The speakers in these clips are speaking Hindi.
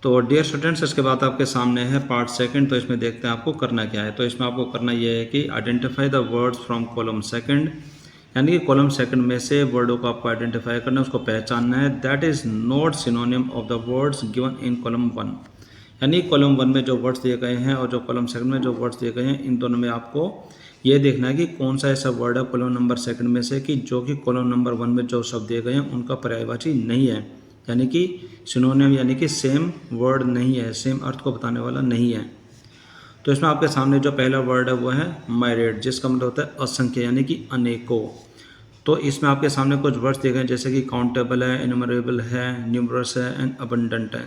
तो डियर स्टूडेंट्स, इसके बाद आपके सामने है पार्ट सेकंड। तो इसमें देखते हैं आपको करना क्या है। तो इसमें आपको करना ये है कि identify the words from column second, यानी कि कॉलम सेकंड में से वर्डों को आपको आइडेंटिफाई करना है, उसको पहचानना है। That is not synonym of the words given in column one, यानी कॉलम वन में जो वर्ड्स दिए गए हैं और जो कॉलम सेकंड में जो वर्ड्स दिए गए हैं, इन दोनों में आपको ये देखना है कि कौन सा ऐसा वर्ड है कॉलम नंबर सेकंड में से कि जो कि कॉलम नंबर वन में जो शब्द दिए गए हैं उनका पर्यायवाची नहीं है, यानी कि सिनोनिम, यानी कि सेम वर्ड नहीं है, सेम अर्थ को बताने वाला नहीं है। तो इसमें आपके सामने जो पहला वर्ड है वो है मायरेट, जिसका मतलब होता है असंख्य, यानी कि अनेकों। तो इसमें आपके सामने कुछ वर्ड्स दिए गए हैं जैसे कि काउंटेबल है, इन्यूमरेबल है, न्यूमरस है एंड अबंडेंट है।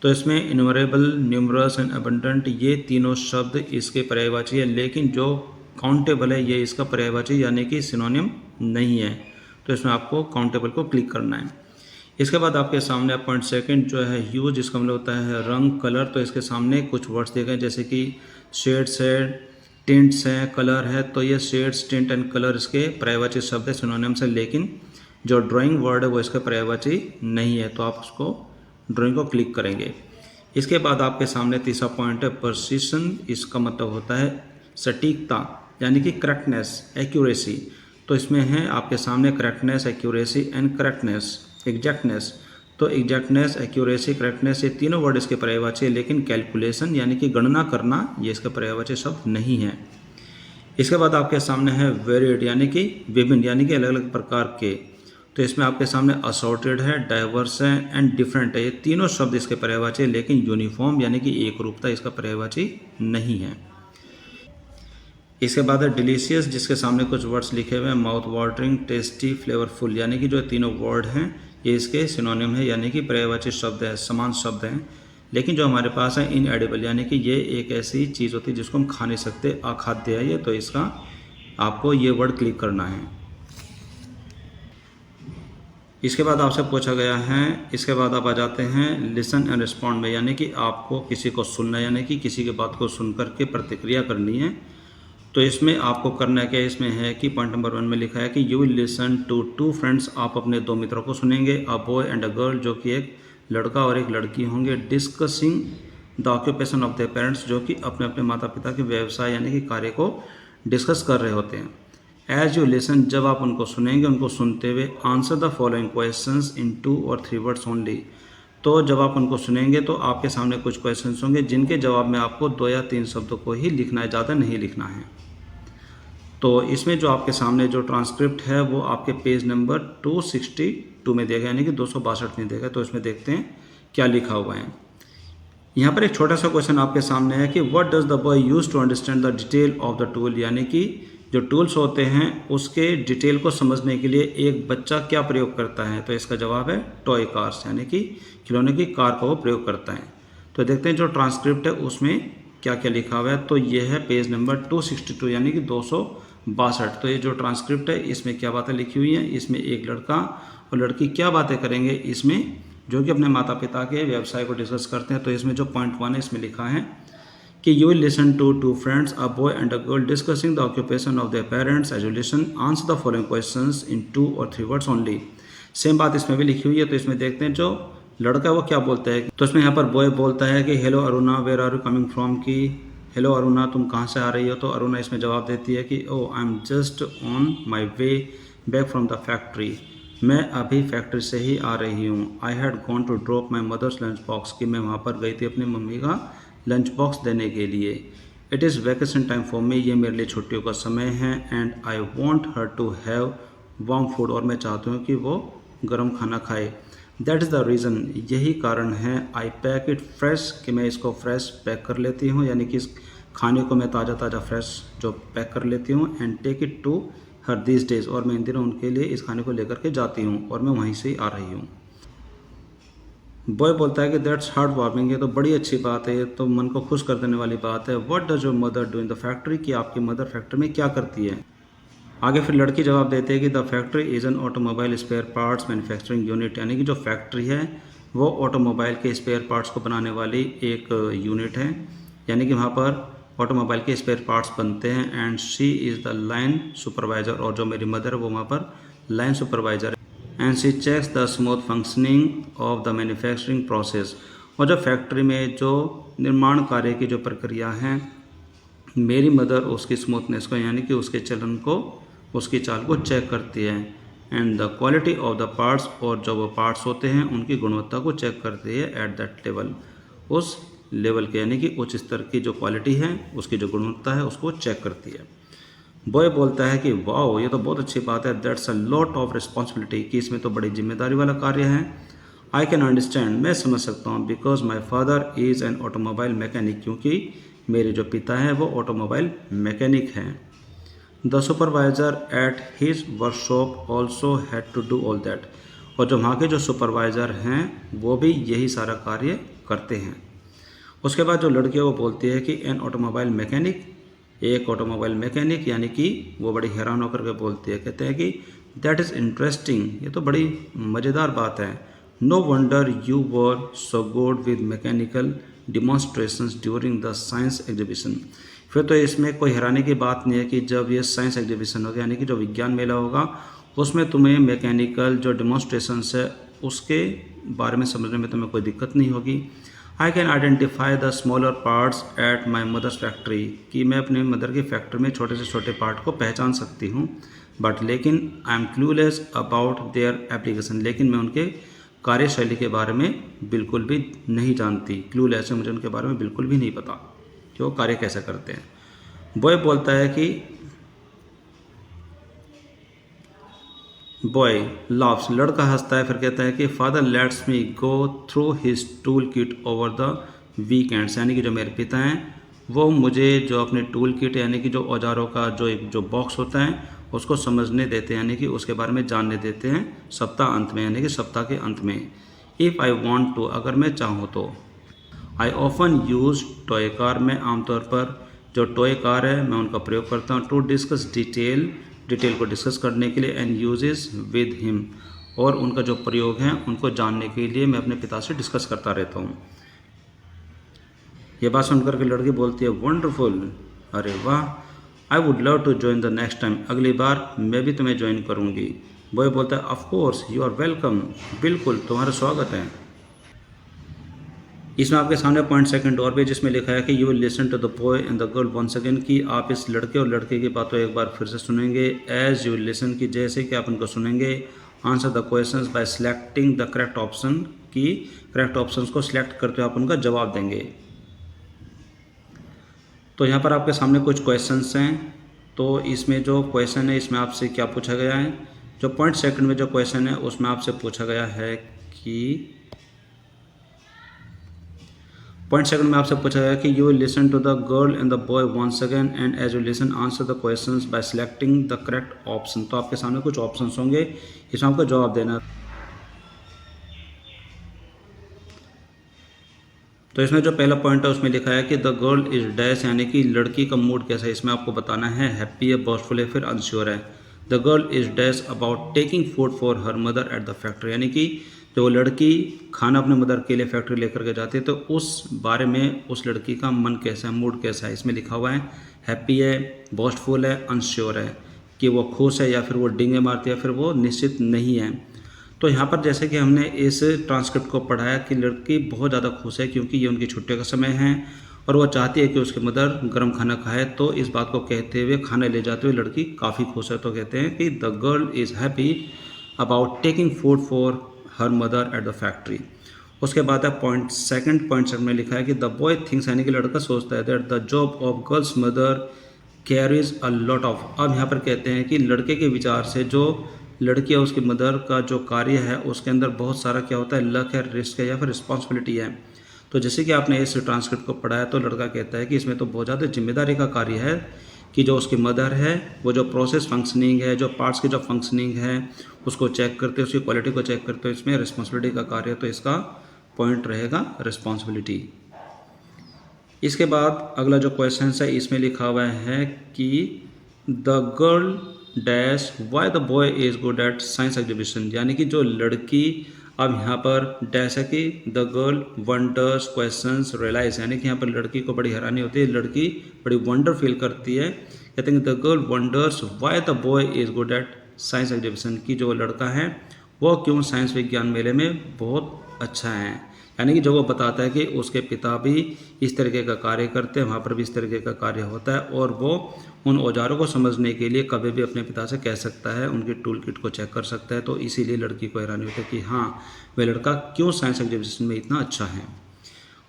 तो इसमें इन्यूमरेबल, न्यूमरस एंड अबंडेंट ये तीनों शब्द इसके पर्यायवाची है, लेकिन जो काउंटेबल है ये इसका पर्यायवाची यानी कि सिनोनिम नहीं है। तो इसमें आपको काउंटेबल को क्लिक करना है। इसके बाद आपके सामने पॉइंट सेकंड जो है ह्यूज, जिसका मतलब होता है रंग, कलर। तो इसके सामने कुछ वर्ड्स दिए गए जैसे कि शेड्स है, टिंट्स है, कलर है। तो ये शेड्स, टिंट एंड कलर इसके पर्यायवाची शब्द है, सिनोनिम्स है, लेकिन जो ड्राइंग वर्ड है वो इसका पर्यायवाची नहीं है। तो आप उसको ड्राइंग को क्लिक करेंगे। इसके बाद आपके सामने तीसरा पॉइंट है प्रिसिशन। इसका मतलब होता है सटीकता, यानी कि करेक्टनेस, एक्यूरेसी। तो इसमें है आपके सामने correctness, accuracy and correctness, exactness. तो एग्जैक्टनेस, एक्यूरेसी, करेक्टनेस ये तीनों वर्ड इसके पर्यायवाची है, लेकिन कैलकुलेशन यानी कि गणना करना ये इसका पर्यायवाची शब्द नहीं है। इसके बाद आपके सामने है वेरिएड, यानी कि विभिन्न, यानी कि अलग अलग प्रकार के। तो इसमें आपके सामने असॉर्टेड है, डाइवर्स है एंड डिफरेंट है। ये तीनों शब्द इसके पर्यायवाची है, लेकिन यूनिफॉर्म यानी कि एक रूपता इसका पर्यायवाची नहीं है। इसके बाद है डिलीशियस, जिसके सामने कुछ वर्ड्स लिखे हुए हैं माउथ वाटरिंग, टेस्टी, फ्लेवरफुल, यानी कि जो तीनों वर्ड हैं ये इसके सिनोनिम है, यानी कि पर्यायवाची शब्द है, समान शब्द हैं। लेकिन जो हमारे पास है इनएडिबल, यानी कि ये एक ऐसी चीज़ होती है जिसको हम खा नहीं सकते, अखाद्य है ये। तो इसका आपको ये वर्ड क्लिक करना है। इसके बाद आपसे पूछा गया है, इसके बाद आप आ जाते हैं लिसन एंड रिस्पॉन्ड में, यानी कि आपको किसी को सुनना है, यानी कि किसी की बात को सुन करके प्रतिक्रिया करनी है। तो इसमें आपको करना क्या, इसमें है कि पॉइंट नंबर 1 में लिखा है कि you will listen to two friends. आप अपने दो मित्रों को सुनेंगे, a boy and a girl, जो कि एक लड़का और एक लड़की होंगे, discussing the occupation of their parents, जो कि अपने अपने माता पिता के व्यवसाय यानी कि कार्य को डिस्कस कर रहे होते हैं। एज यू लिसन, जब आप उनको सुनेंगे, उनको सुनते हुए answer the following questions in 2 और 3 वर्ड्स ओनली। तो जब आप उनको सुनेंगे तो आपके सामने कुछ क्वेश्चंस होंगे जिनके जवाब में आपको 2 या 3 शब्दों को ही लिखना है, ज़्यादा नहीं लिखना है। तो इसमें जो आपके सामने जो ट्रांसक्रिप्ट है वो आपके पेज नंबर 262 में देगा, यानी कि 262 में देगा। तो इसमें देखते हैं क्या लिखा हुआ है। यहाँ पर एक छोटा सा क्वेश्चन आपके सामने है कि what does the boy use to understand the detail of the tool, यानी कि जो टूल्स होते हैं उसके डिटेल को समझने के लिए एक बच्चा क्या प्रयोग करता है। तो इसका जवाब है टॉय कार्स, यानी कि खिलौने की कार का वो प्रयोग करता है। तो देखते हैं जो ट्रांसक्रिप्ट है उसमें क्या क्या लिखा हुआ है। तो ये है पेज नंबर 262, यानी कि 262। तो ये जो ट्रांसक्रिप्ट है इसमें क्या बातें लिखी हुई हैं, इसमें एक लड़का और लड़की क्या बातें करेंगे, इसमें जो कि अपने माता पिता के व्यवसाय को डिस्कस करते हैं। तो इसमें जो पॉइंट 1 है इसमें लिखा है कि you will listen to two friends, a boy and a girl, discussing the occupation of their parents. As you listen answer the following questions in 2 और 3 वर्ड्स ओनली। सेम बात इसमें भी लिखी हुई है। तो इसमें देखते हैं जो लड़का वो क्या बोलता है। तो इसमें यहाँ पर बॉय बोलता है कि hello Aruna, where are you coming from, की हेलो अरुणा तुम कहाँ से आ रही हो। तो अरुणा इसमें जवाब देती है कि O I am just on my way back from the factory, मैं अभी फैक्ट्री से ही आ रही हूँ। I had gone to drop my mother's lunch box, कि मैं वहाँ पर गई थी अपनी मम्मी का लंच बॉक्स देने के लिए। It is vacation time for me, ये मेरे लिए छुट्टियों का समय है। And I want her to have warm food, और मैं चाहती हूँ कि वो गर्म खाना खाए। दैट इज़ द रीज़न, यही कारण है। आई पैक इट फ्रेश, कि मैं इसको फ्रेश पैक कर लेती हूँ, यानी कि इस खाने को मैं ताज़ा ताज़ा फ्रेश जो पैक कर लेती हूँ। And take it to her this days, और मैं इन दिनों उनके लिए इस खाने को लेकर के जाती हूँ और मैं वहीं से ही आ रही हूँ। बॉय बोलता है कि दैट्स हार्ट वार्मिंग, ये तो बड़ी अच्छी बात है, ये तो मन को खुश कर देने वाली बात है। What does your mother do in the factory, कि आपकी मदर फैक्ट्री में क्या करती है। आगे फिर लड़की जवाब देती है कि the factory is an automobile spare parts manufacturing unit, यानी कि जो फैक्ट्री है वो ऑटोमोबाइल के स्पेयर पार्ट्स को बनाने वाली एक यूनिट है, यानी कि वहाँ पर ऑटोमोबाइल के स्पेयर पार्ट्स बनते हैं। And she is the line supervisor, और जो मेरी मदर है वो वहाँ पर लाइन सुपरवाइज़र है। And she checks the smooth functioning of the manufacturing process, और जो फैक्ट्री में जो निर्माण कार्य की जो प्रक्रिया है, मेरी मदर उसकी स्मूथनेस को यानी कि उसके चलन को, उसकी चाल को चेक करती है। And the quality of the parts, और जो वो पार्ट्स होते हैं उनकी गुणवत्ता को चेक करती है एट दैट लेवल, उस लेवल के यानी कि उच्च स्तर की जो क्वालिटी है उसकी जो गुणवत्ता है उसको चेक करती है। बॉय बोलता है कि वाओ, ये तो बहुत अच्छी बात है, that's a lot of responsibility, कि इसमें तो बड़ी जिम्मेदारी वाला कार्य है। आई कैन अंडरस्टैंड, मैं समझ सकता हूँ, because my father is an automobile mechanic, क्योंकि मेरे जो पिता हैं वो ऑटोमोबाइल मैकेनिक हैं। The supervisor at his workshop also had to do all that, और जो वहाँ के जो सुपरवाइज़र हैं वो भी यही सारा कार्य करते हैं। उसके बाद जो लड़की है वो बोलती है कि एन ऑटोमोबाइल मैकेनिक, एक ऑटोमोबाइल मैकेनिक, यानी कि वो बड़ी हैरान होकर के बोलती है, कहते हैं कि दैट इज़ इंटरेस्टिंग, ये तो बड़ी मज़ेदार बात है। No wonder you were so good with mechanical demonstrations during the science exhibition. फिर तो इसमें कोई हैरानी की बात नहीं है कि जब ये साइंस एग्जीबिशन होगा यानी कि जो विज्ञान मेला होगा उसमें तुम्हें मैकेनिकल जो डिमॉन्स्ट्रेशंस है उसके बारे में समझने में तुम्हें कोई दिक्कत नहीं होगी। I can identify the smaller parts at my mother's factory, कि मैं अपने मदर की फैक्ट्री में छोटे से छोटे पार्ट को पहचान सकती हूँ, बट लेकिन I am clueless about their application, लेकिन मैं उनके कार्यशैली के बारे में बिल्कुल भी नहीं जानती। क्लूलेस है, मुझे उनके बारे में बिल्कुल भी नहीं पता कि वो कार्य कैसे करते हैं। बॉय बोलता है कि बॉय लाफ्स, लड़का हंसता है, फिर कहता है कि father let's me go through his tool kit over the weekends, यानी कि जो मेरे पिता हैं वो मुझे जो अपने टूल किट यानी कि जो औजारों का जो बॉक्स होता है उसको समझने देते हैं, यानी कि उसके बारे में जानने देते हैं सप्ताह अंत में, यानी कि सप्ताह के अंत में। इफ़ आई वॉन्ट टू, अगर मैं चाहूँ तो। I often use toy car, मैं आमतौर पर जो टॉय कार है मैं उनका प्रयोग करता हूँ। टू डिस्कस डिटेल को डिस्कस करने के लिए, एंड यूजेस विद हिम, और उनका जो प्रयोग है उनको जानने के लिए मैं अपने पिता से डिस्कस करता रहता हूँ। ये बात सुनकर के लड़की बोलती है वंडरफुल, अरे वाह, I would love to join the next time, अगली बार मैं भी तुम्हें ज्वाइन करूँगी। बॉय बोलता है of course you are welcome, बिल्कुल तुम्हारा स्वागत है। इसमें आपके सामने पॉइंट सेकंड और भी जिसमें लिखा है कि you will listen to the boy and the girl once again, कि आप इस लड़के और लड़के की बातों एक बार फिर से सुनेंगे। एज यू विल लिसन, की जैसे कि आप उनको सुनेंगे। Answer the questions by selecting the correct option, की करेक्ट ऑप्शंस को सिलेक्ट करके आप उनका जवाब देंगे। तो यहाँ पर आपके सामने कुछ क्वेश्चंस हैं, तो इसमें जो क्वेश्चन है इसमें आपसे क्या पूछा गया है। जो पॉइंट सेकंड में जो क्वेश्चन है उसमें आपसे पूछा गया है कि पॉइंट सेकंड में आपसे पूछा गया कि you will listen to the girl and the boy once again, and as you listen answer the questions by selecting the correct option. तो आपके सामने कुछ ऑप्शंस होंगे, इसमें आपको जवाब देना। तो इसमें जो पहला पॉइंट है उसमें लिखा है कि द गर्ल इज डैश, यानी कि लड़की का मूड कैसा है, इसमें आपको बताना है हैप्पी है, बॉस्टफुल है, फिर अनश्योर है। The girl is dash about taking food for her mother at the factory, यानी कि जो लड़की खाना अपने मदर के लिए फैक्ट्री लेकर के जाती है तो उस बारे में उस लड़की का मन कैसा है, मूड कैसा है। इसमें लिखा हुआ है हैप्पी है, बॉस्टफुल है, अनश्योर है, कि वो खुश है या फिर वो डिंगे मारती है, फिर वो निश्चित नहीं है। तो यहाँ पर जैसे कि हमने इस ट्रांसक्रिप्ट को पढ़ाया कि लड़की बहुत ज़्यादा खुश है क्योंकि ये उनकी छुट्टियों का समय है और वो चाहती है कि उसकी मदर गर्म खाना खाए। तो इस बात को कहते हुए, खाना ले जाते हुए लड़की काफ़ी खुश है। तो कहते हैं कि the girl is happy about taking food for her mother at the factory. उसके बाद है पॉइंट सेकंड में लिखा है कि द बॉय थिंक्स, यानी कि लड़का सोचता है that the job of girls mother carries a lot of. अब यहाँ पर कहते हैं कि लड़के के विचार से जो लड़की है उसकी मदर का जो कार्य है उसके अंदर बहुत सारा क्या होता है, लक है, रिस्क है या फिर रिस्पॉन्सिबिलिटी है। तो जैसे कि आपने इस ट्रांसक्रिप्ट को पढ़ा है तो लड़का कहता है कि इसमें तो बहुत ज़्यादा जिम्मेदारी का कार्य है कि जो उसकी मदर है वो जो प्रोसेस फंक्शनिंग है, जो पार्ट्स की जो फंक्शनिंग है उसको चेक करते, उसकी क्वालिटी को चेक करते, इसमें रिस्पॉन्सिबिलिटी का कार्य है। तो इसका पॉइंट रहेगा रिस्पॉन्सिबिलिटी। इसके बाद अगला जो क्वेश्चन है इसमें लिखा हुआ है कि the girl dash why the boy is good at science exhibition, यानी कि जो लड़की, अब यहाँ पर डैश है कि the girl wonders questions realise, यानी कि यहाँ पर लड़की को बड़ी हैरानी होती है, लड़की बड़ी वंडर फील करती है। कहते हैं the girl wonders why the boy is good at science exhibition, की जो लड़का है वो क्यों साइंस विज्ञान मेले में बहुत अच्छा है। यानी कि जो वो बताता है कि उसके पिता भी इस तरीके का कार्य करते हैं, वहाँ पर भी इस तरीके का कार्य होता है, और वो उन औजारों को समझने के लिए कभी भी अपने पिता से कह सकता है, उनकी टूल किट को चेक कर सकता है। तो इसीलिए लड़की को हैरानी होती है कि हाँ, वह लड़का क्यों साइंस एग्जीबिशन में इतना अच्छा है।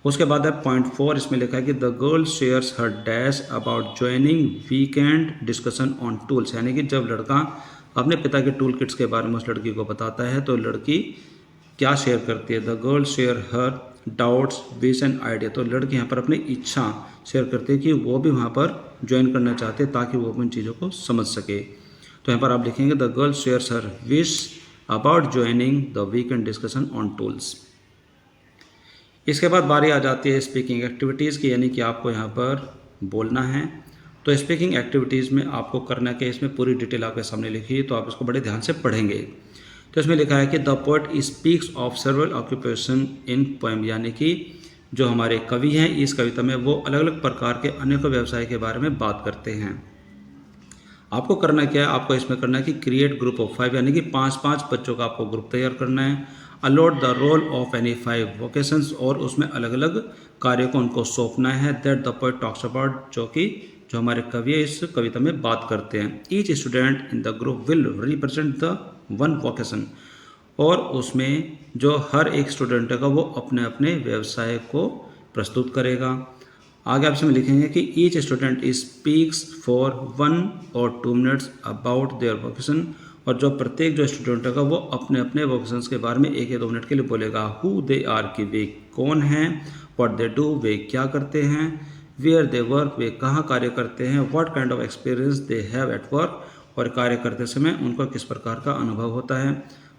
उसके बाद है पॉइंट 4, इसमें लिखा है कि the girl shares her dash about joining weekend discussion on tools, यानी कि जब लड़का अपने पिता के टूल किट्स के बारे में उस लड़की को बताता है तो लड़की क्या शेयर करती है। The girl share her doubts wish and idea, तो लड़की यहाँ पर अपनी इच्छा शेयर करती है कि वो भी वहाँ पर ज्वाइन करना चाहते हैं ताकि वो उन चीज़ों को समझ सके। तो यहाँ पर आप लिखेंगे the girl shares her wish about joining the weekend discussion on tools. इसके बाद बारी आ जाती है स्पीकिंग एक्टिविटीज़ की, यानी कि आपको यहाँ पर बोलना है। तो स्पीकिंग एक्टिविटीज़ में आपको करना क्या, इसमें पूरी डिटेल आपके सामने लिखी है, तो आप इसको बड़े ध्यान से पढ़ेंगे। तो इसमें लिखा है कि the poet speaks of several occupation in poem, यानी कि जो हमारे कवि हैं इस कविता में वो अलग अलग प्रकार के अनेकों व्यवसाय के बारे में बात करते हैं। आपको करना क्या है, आपको इसमें करना है कि क्रिएट ग्रुप ऑफ 5, यानी कि 5-5 बच्चों का आपको ग्रुप तैयार करना है। Allot the role of any 5 vocations, और उसमें अलग अलग कार्यों को उनको सौंपना है। That the poet talks about, जो हमारे कवि इस कविता में बात करते हैं। Each student in the group will represent the one vocation, और उसमें जो हर एक स्टूडेंट का वो अपने अपने व्यवसाय को प्रस्तुत करेगा। आगे आप इसमें लिखेंगे कि each student speaks for 1 or 2 minutes about their vocation, और जो प्रत्येक जो स्टूडेंट होगा वो अपने अपने वोकेशंस के बारे में 1 या 2 मिनट के लिए बोलेगा। हु दे आर, कि वे कौन हैं। व्हाट दे डू, वे क्या करते हैं। वेयर दे वर्क, वे कहाँ कार्य करते हैं। What kind of experience they have at work, और कार्य करते समय उनको किस प्रकार का अनुभव होता है।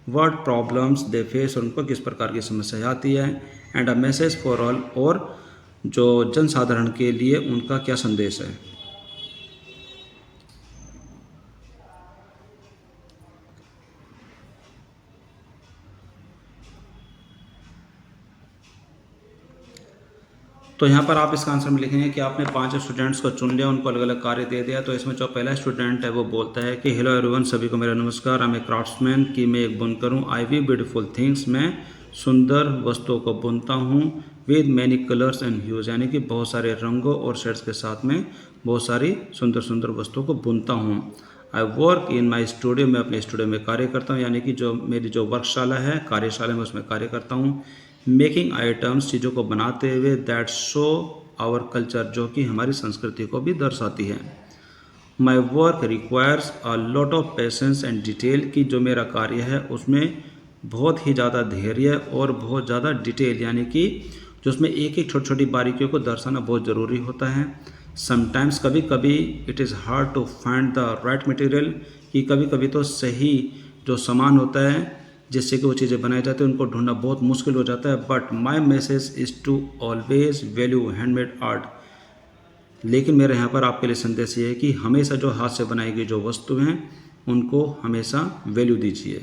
व्हाट प्रॉब्लम्स दे फेस, और उनको किस प्रकार की समस्या आती है। And a message for all, और जो जनसाधारण के लिए उनका क्या संदेश है। तो यहाँ पर आप इसका आंसर में लिखेंगे कि आपने 5 स्टूडेंट्स को चुन लिया, उनको अलग अलग कार्य दे दिया। तो इसमें जो पहला स्टूडेंट है वो बोलता है कि हेलो एवरीवन, सभी को मेरा नमस्कार। आई एम ए क्राफ्ट्समैन, कि मैं एक बुनकर हूँ। आई वी ब्यूटीफुल थिंग्स, मैं सुंदर वस्तुओं को बुनता हूँ। With many colours and huge, यानी कि बहुत सारे रंगों और शेड्स के साथ में बहुत सारी सुंदर सुंदर वस्तुओं को बुनता हूँ। I work in my studio, मैं अपने स्टूडियो में कार्य करता हूँ, यानी कि जो मेरी जो वर्कशाला है, कार्यशाला में, उसमें कार्य करता हूँ। मेकिंग आइटम्स, चीज़ों को बनाते हुए। दैट शो आवर कल्चर, जो कि हमारी संस्कृति को भी दर्शाती है। My work requires a lot of patience and detail, की जो मेरा कार्य है उसमें बहुत ही ज़्यादा धैर्य और बहुत ज़्यादा डिटेल, यानी कि जो उसमें एक एक छोटी छोटी बारीकियों को दर्शाना बहुत ज़रूरी होता है। समटाइम्स, कभी कभी, it is hard to find the right material, कि कभी कभी तो सही जो सामान होता है जिससे कि वो चीज़ें बनाई जाती हैं उनको ढूंढना बहुत मुश्किल हो जाता है। But my message is to always value handmade art, लेकिन मेरे यहाँ पर आपके लिए संदेश ये है कि हमेशा जो हाथ से बनाई गई जो वस्तु हैं उनको हमेशा वैल्यू दीजिए,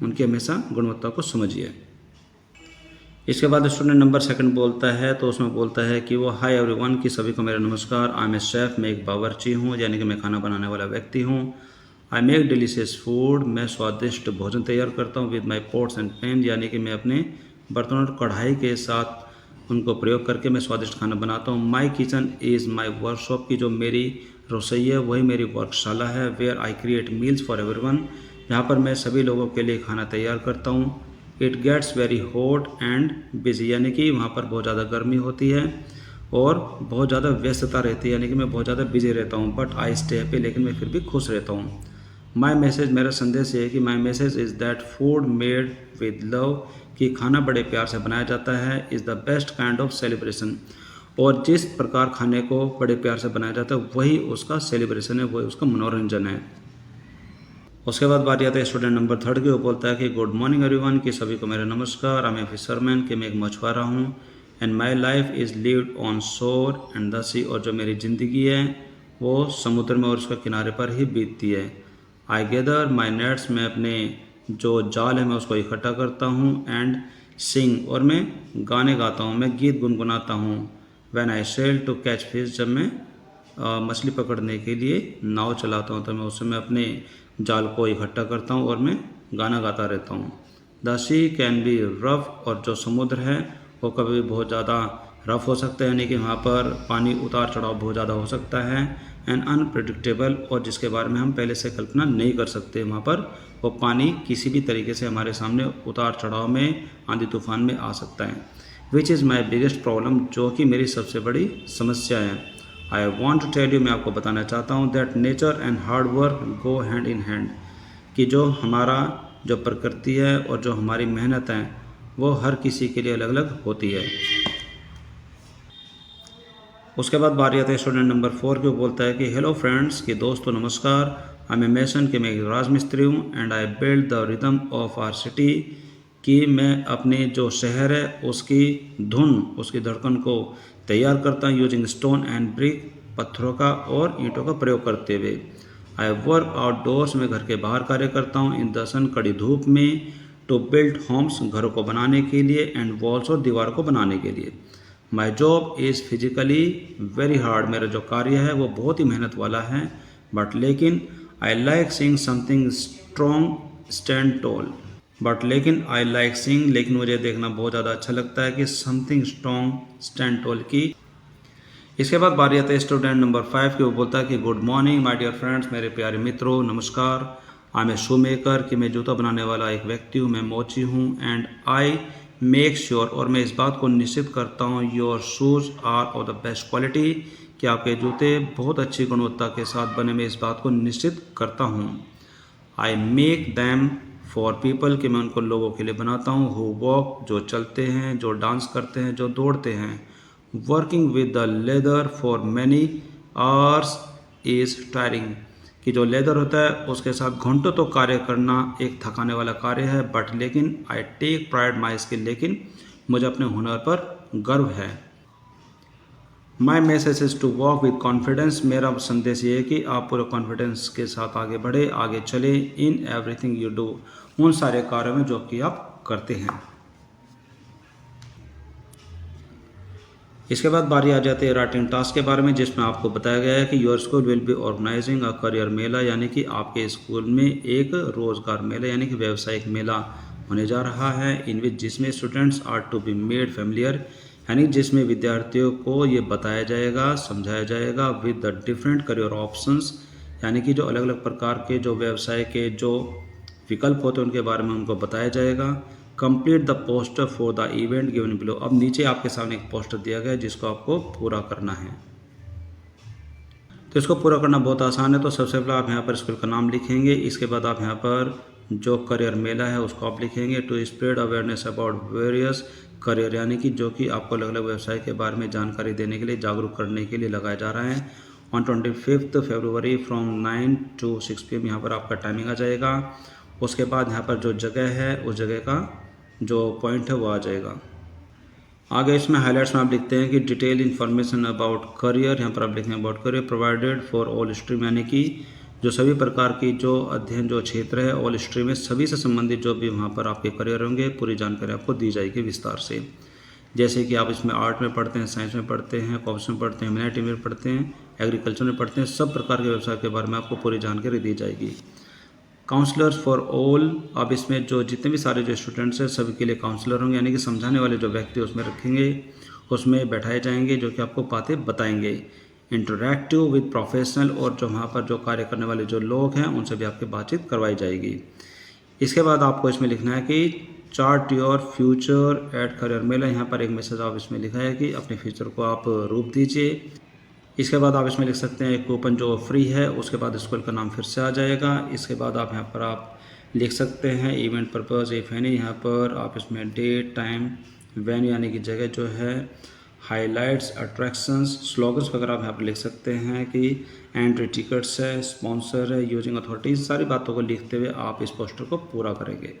उनकी हमेशा गुणवत्ता को समझिए। इसके बाद स्टूडेंट नंबर 2 बोलता है, तो उसमें बोलता है कि वो हाय एवरीवन, कि सभी को मेरा नमस्कार। आई एम ए शेफ़, मैं एक बावर्ची हूँ, यानी कि मैं खाना बनाने वाला व्यक्ति हूँ। आई मेक डिलीशियस फूड, मैं स्वादिष्ट भोजन तैयार करता हूँ। With my pots and pan, यानी कि मैं अपने बर्तन और कढ़ाई के साथ उनको प्रयोग करके मैं स्वादिष्ट खाना बनाता हूँ। My kitchen is my workshop, की जो मेरी रसोई है वही मेरी वर्कशाला है। Where I create meals for everyone, यहाँ पर मैं सभी लोगों के लिए खाना तैयार करता हूँ। It gets very hot and busy, यानी कि वहाँ पर बहुत ज़्यादा गर्मी होती है और बहुत ज़्यादा व्यस्तता रहती है, यानी कि मैं बहुत ज़्यादा बिजी रहता हूँ। बट आई स्टे हैप्पी, लेकिन मैं फिर भी खुश रहता हूँ। माई मैसेज, मेरा संदेश ये है कि माई message is that food made with love, कि खाना बड़े प्यार से बनाया जाता है। Is the best kind of celebration, और जिस प्रकार खाने को बड़े प्यार से बनाया जाता है वही उसका सेलिब्रेशन है, वही उसका मनोरंजन है। उसके बाद बात आती है स्टूडेंट नंबर 3 की। वो बोलता है कि गुड मॉर्निंग एवरीवन, कि सभी को मेरा नमस्कार। आई एम ए फिशरमैन, कि मैं एक मछुआरा हूँ। And my life is lived on shore and the sea, और जो मेरी ज़िंदगी है वो समुद्र में और उसके किनारे पर ही बीतती है। आई गेदर माई नेट्स, मैं अपने जो जाल है मैं उसको इकट्ठा करता हूँ। एंड सिंग, और मैं गाने गाता हूँ, मैं गीत गुनगुनाता हूँ। When I sail to catch fish, जब मैं मछली पकड़ने के लिए नाव चलाता हूँ तो मैं उसमें अपने जाल को इकट्ठा करता हूँ और मैं गाना गाता रहता हूँ। The sea can be rough, और जो समुद्र है वो कभी बहुत ज़्यादा रफ हो सकता है, यानी कि वहाँ पर पानी उतार चढ़ाव बहुत ज़्यादा हो सकता है। एंड अनप्रेडिक्टेबल, और जिसके बारे में हम पहले से कल्पना नहीं कर सकते। वहाँ पर वो पानी किसी भी तरीके से हमारे सामने उतार चढ़ाव में, आंधी तूफान में आ सकता है। Which is my biggest problem, जो कि मेरी सबसे बड़ी समस्या है। I want to tell you, मैं आपको बताना चाहता हूँ, that nature and hard work go hand in hand, कि जो हमारा जो प्रकृति है और जो हमारी मेहनत है वो हर किसी के लिए अलग अलग होती है। उसके बाद बारी आती है स्टूडेंट नंबर 4 की। वो बोलता है कि हेलो फ्रेंड्स, कि दोस्तों नमस्कार, आई एम मेसन, कि मैं एक राजमिस्त्री हूँ, and I build the rhythm of our city, कि मैं अपने जो शहर है उसकी धुन, उसकी धड़कन को तैयार करता हूँ यूजिंग स्टोन एंड ब्रिक, पत्थरों का और ईंटों का प्रयोग करते हुए। आई वर्क आउटडोर्स, में घर के बाहर कार्य करता हूँ, इन द सन, कड़ी धूप में, टू बिल्ड होम्स, घरों को बनाने के लिए, एंड वॉल्स, और दीवार को बनाने के लिए। My job is physically very hard, मेरा जो कार्य है वो बहुत ही मेहनत वाला है, बट लेकिन I like seeing something strong stand toll, लेकिन मुझे देखना बहुत ज़्यादा अच्छा लगता है कि समथिंग स्ट्रॉन्ग स्टैंड टॉल की। इसके बाद बारी आती है स्टूडेंट नंबर 5 की। वो बोलता है कि good morning my dear friends, मेरे प्यारे मित्रों नमस्कार। I M A shoe maker, कि मैं जूता बनाने वाला एक व्यक्ति हूँ, मैं मोची हूँ। एंड आई मेक श्योर, और मैं इस बात को निश्चित करता हूँ, your shoes are of the best quality, कि आपके जूते बहुत अच्छी गुणवत्ता के साथ बने, मैं इस बात को निश्चित करता हूँ। I make them for people, कि मैं उनको लोगों के लिए बनाता हूँ, हु वॉक, जो चलते हैं, जो डांस करते हैं, जो दौड़ते हैं। Working with the leather for many hours is tiring, कि जो लेदर होता है उसके साथ घंटों तो कार्य करना एक थकाने वाला कार्य है, बट लेकिन I take pride my skill, लेकिन मुझे अपने हुनर पर गर्व है। My message is to walk with confidence, मेरा संदेश ये है कि आप पूरे कॉन्फिडेंस के साथ आगे बढ़े, आगे चले, इन एवरीथिंग यू डू, उन सारे कार्यों में जो कि आप करते हैं। इसके बाद बारी आ जाती है राइटिंग टास्क के बारे में, जिसमें आपको बताया गया है कि your school will be organising a career मेला, यानी कि आपके स्कूल में एक रोजगार मेला यानी कि व्यावसायिक मेला होने जा रहा है, इन विच, जिसमें students are to be made familiar, यानी जिसमें विद्यार्थियों को ये बताया जाएगा, समझाया जाएगा, with the different career options, यानी कि जो अलग अलग प्रकार के जो व्यवसाय के जो विकल्प होते हैं उनके बारे में उनको बताया जाएगा। Complete the poster for the event given below, अब नीचे आपके सामने एक पोस्टर दिया गया है जिसको आपको पूरा करना है। तो इसको पूरा करना बहुत आसान है। तो सबसे पहले आप यहाँ पर स्कूल का नाम लिखेंगे, इसके बाद आप यहाँ पर जो करियर मेला है उसको आप लिखेंगे। To spread awareness about various career, यानी कि जो कि आपको अलग अलग व्यवसाय के बारे में जानकारी देने के लिए, जागरूक करने के लिए लगाया जा रहा है। On 25 February from 9 to 6 PM यहाँ पर आपका टाइमिंग आ जाएगा। उसके बाद यहाँ पर जो जगह है उस जगह का जो पॉइंट है वो आ जाएगा। आगे इसमें हाइलाइट्स में आप लिखते हैं कि डिटेल इन्फॉर्मेशन अबाउट करियर, यहाँ पर आप लिखेंगे about career provided for all stream, यानी कि जो सभी प्रकार की जो अध्ययन जो क्षेत्र है ऑल स्ट्रीम में, सभी से संबंधित जो भी वहाँ पर आपके करियर होंगे पूरी जानकारी आपको दी जाएगी विस्तार से। जैसे कि आप इसमें आर्ट में पढ़ते हैं, साइंस में पढ़ते हैं, कॉमर्स में पढ़ते हैं, ह्यूमैनिटी में पढ़ते हैं, एग्रीकल्चर में पढ़ते हैं, सब प्रकार के व्यवसाय के बारे में आपको पूरी जानकारी दी जाएगी। काउंसलर्स फॉर ऑल, अब इसमें जो जितने भी सारे जो स्टूडेंट्स हैं सभी के लिए काउंसलर होंगे, यानी कि समझाने वाले जो व्यक्ति उसमें रखेंगे, उसमें बैठाए जाएंगे जो कि आपको बातें बताएंगे। इंटरैक्टिव विद प्रोफेशनल, और जो वहाँ पर जो कार्य करने वाले जो लोग हैं उनसे भी आपकी बातचीत करवाई जाएगी। इसके बाद आपको इसमें लिखना है कि chart your future at career मेला, यहाँ पर एक मैसेज आप इसमें लिखा है कि अपने फ्यूचर को आप रूप दीजिए। इसके बाद आप इसमें लिख सकते हैं एक कूपन जो फ्री है, उसके बाद स्कूल का नाम फिर से आ जाएगा। इसके बाद आप यहाँ पर आप लिख सकते हैं इवेंट पर्पज़ इफ एनी, यहाँ पर आप इसमें डेट, टाइम, वेन्यू यानी कि जगह जो है, हाइलाइट्स, अट्रैक्शंस, स्लोगन्स वगैरह आप यहाँ पर लिख सकते हैं कि एंट्री टिकट्स है, स्पॉन्सर है, यूजिंग अथॉरिटी, सारी बातों को लिखते हुए आप इस पोस्टर को पूरा करेंगे।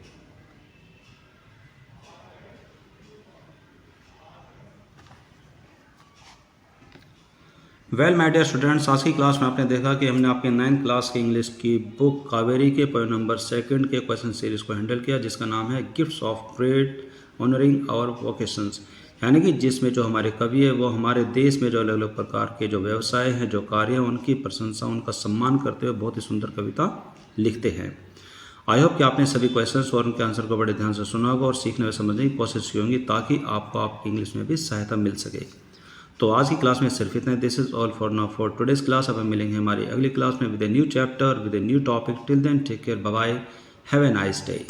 वेल माय डियर स्टूडेंट्स, आज की क्लास में आपने देखा कि हमने आपके 9th क्लास की इंग्लिश की बुक कावेरी के पेज नंबर 2 के क्वेश्चन सीरीज़ को हैंडल किया, जिसका नाम है gifts of great honouring our vocations, यानी कि जिसमें जो हमारे कवि है वो हमारे देश में जो अलग अलग प्रकार के जो व्यवसाय हैं, जो कार्य हैं, उनकी प्रशंसा, उनका सम्मान करते हुए बहुत ही सुंदर कविता लिखते हैं। आई होप कि आपने सभी क्वेश्चंस और उनके आंसर को बड़े ध्यान से सुना होगा और सीखने व समझने की कोशिश की होगी, ताकि आपको आपकी इंग्लिश में भी सहायता मिल सके। तो आज की क्लास में सिर्फ इतना। This is all for now for today's class. अब हम मिलेंगे हमारी अगली क्लास में with a new chapter, with a new topic. Till then take care, bye bye, have a nice day.